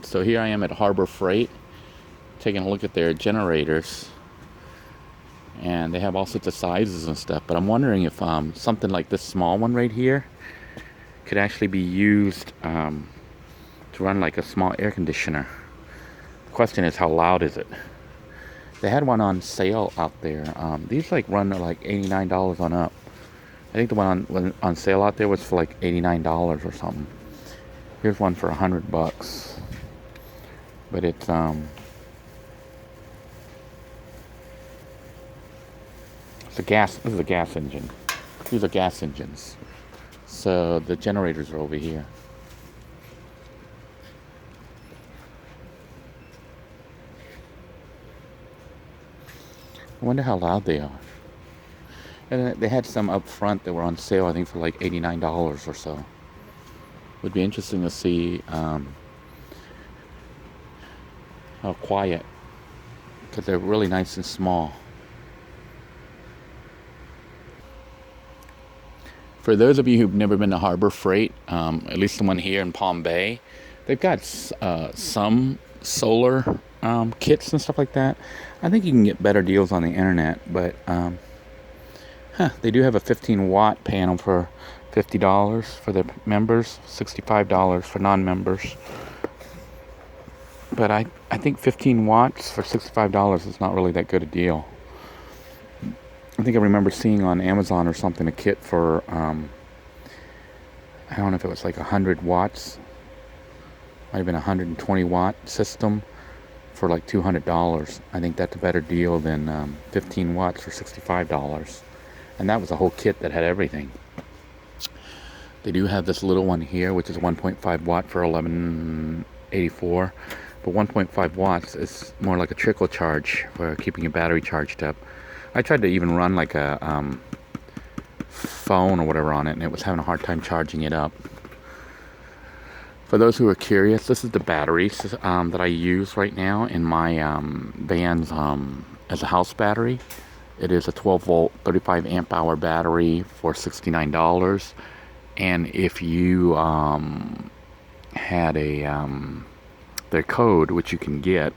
So here I am at Harbor Freight, taking a look at their generators, and they have all sorts of sizes and stuff. But I'm wondering if something like this small one right here could actually be used to run like a small air conditioner. The question is, how loud is it? They had one on sale out there. These like run like $89 on up. I think the one on sale out there was for like $89 or something. Here's one for $100, but it's a gas. This is a gas engine. These are gas engines. So the generators are over here. I wonder how loud they are. And they had some up front that were on sale, I think, for like $89 or so. Would be interesting to see how quiet, because they're really nice and small. For those of you who've never been to Harbor Freight, at least the one here in Palm Bay, they've got some solar kits and stuff like that. I think you can get better deals on the internet, but they do have a 15-watt panel for $50 for their members, $65 for non-members. But I think 15 watts for $65 is not really that good a deal. I think I remember seeing on Amazon or something a kit for, I don't know if it was like 100 watts. Might have been a 120 watt system for like $200. I think that's a better deal than 15 watts for $65. And that was a whole kit that had everything. They do have this little one here, which is 1.5 watt for $11.84. But 1.5 watts is more like a trickle charge for keeping your battery charged up. I tried to even run like a phone or whatever on it, and it was having a hard time charging it up. For those who are curious, this is the batteries that I use right now in my vans as a house battery. It is a 12-volt, 35 amp hour battery for $69. And if you had their code, which you can get,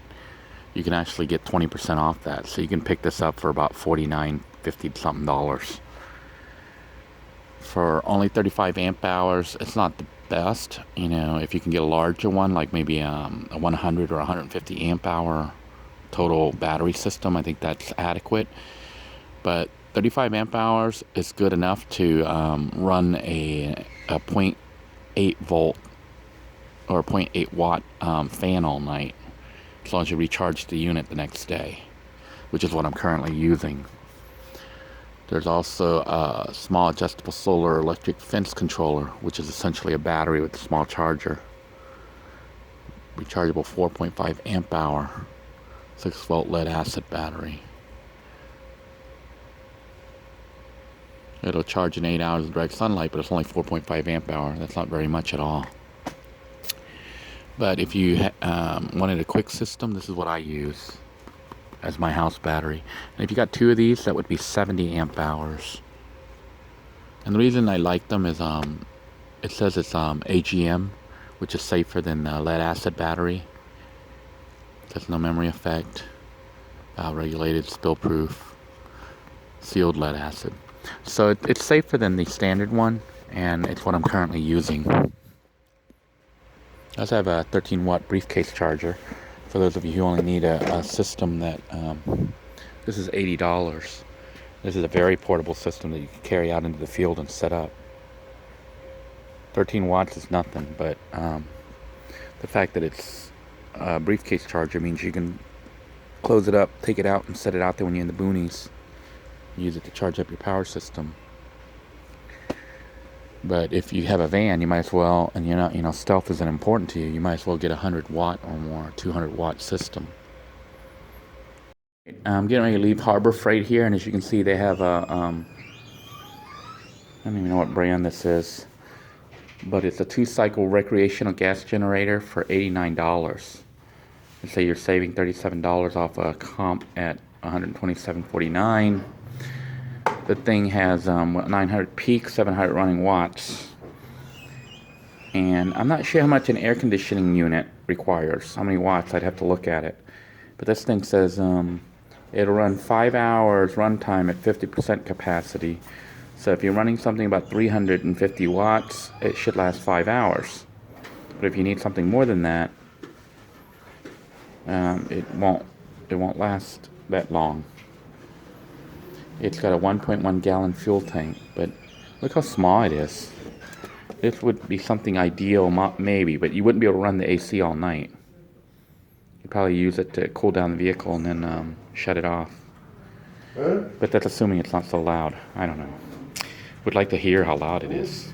you can actually get 20% off that. So you can pick this up for about $49, $50 something dollars. For only 35 amp hours, it's not the best. You know, if you can get a larger one, like maybe a 100 or 150 amp hour total battery system, I think that's adequate. But 35 amp hours is good enough to run a 0.8 volt or 0.8 watt fan all night, as long as you recharge the unit the next day, which is what I'm currently using. There's also a small adjustable solar electric fence controller, which is essentially a battery with a small charger. Rechargeable 4.5 amp hour, 6 volt lead acid battery. It'll charge in 8 hours of direct sunlight, but it's only 4.5 amp hour. That's not very much at all. But if you wanted a quick system, this is what I use as my house battery. And if you got two of these, that would be 70 amp hours. And the reason I like them is it says it's AGM, which is safer than lead acid battery. There's no memory effect, regulated, spill proof, sealed lead acid. So it's safer than the standard one, and it's what I'm currently using. I also have a 13-watt briefcase charger for those of you who only need a system that, this is $80. This is a very portable system that you can carry out into the field and set up. 13 watts is nothing, but the fact that it's a briefcase charger means you can close it up, take it out, and set it out there when you're in the boonies. Use it to charge up your power system. But if you have a van, you might as well, and you're not, stealth isn't important to you, you might as well get a 100 watt or more, 200 watt system. I'm getting ready to leave Harbor Freight here, and as you can see, they have a, I don't even know what brand this is, but it's a 2-cycle recreational gas generator for $89. Let's say you're saving $37 off a comp at $127.49. The thing has 900 peak, 700 running watts, And I'm not sure how much an air conditioning unit requires, how many watts. I'd have to look at it. But this thing says it'll run 5 hours runtime at 50% capacity. So if you're running something about 350 watts, it should last 5 hours. But if you need something more than that, it won't last that long. It's got a 1.1 gallon fuel tank, but look how small it is. This would be something ideal, maybe, but you wouldn't be able to run the AC all night. You'd probably use it to cool down the vehicle and then shut it off. But that's assuming it's not so loud. I don't know. Would like to hear how loud it is.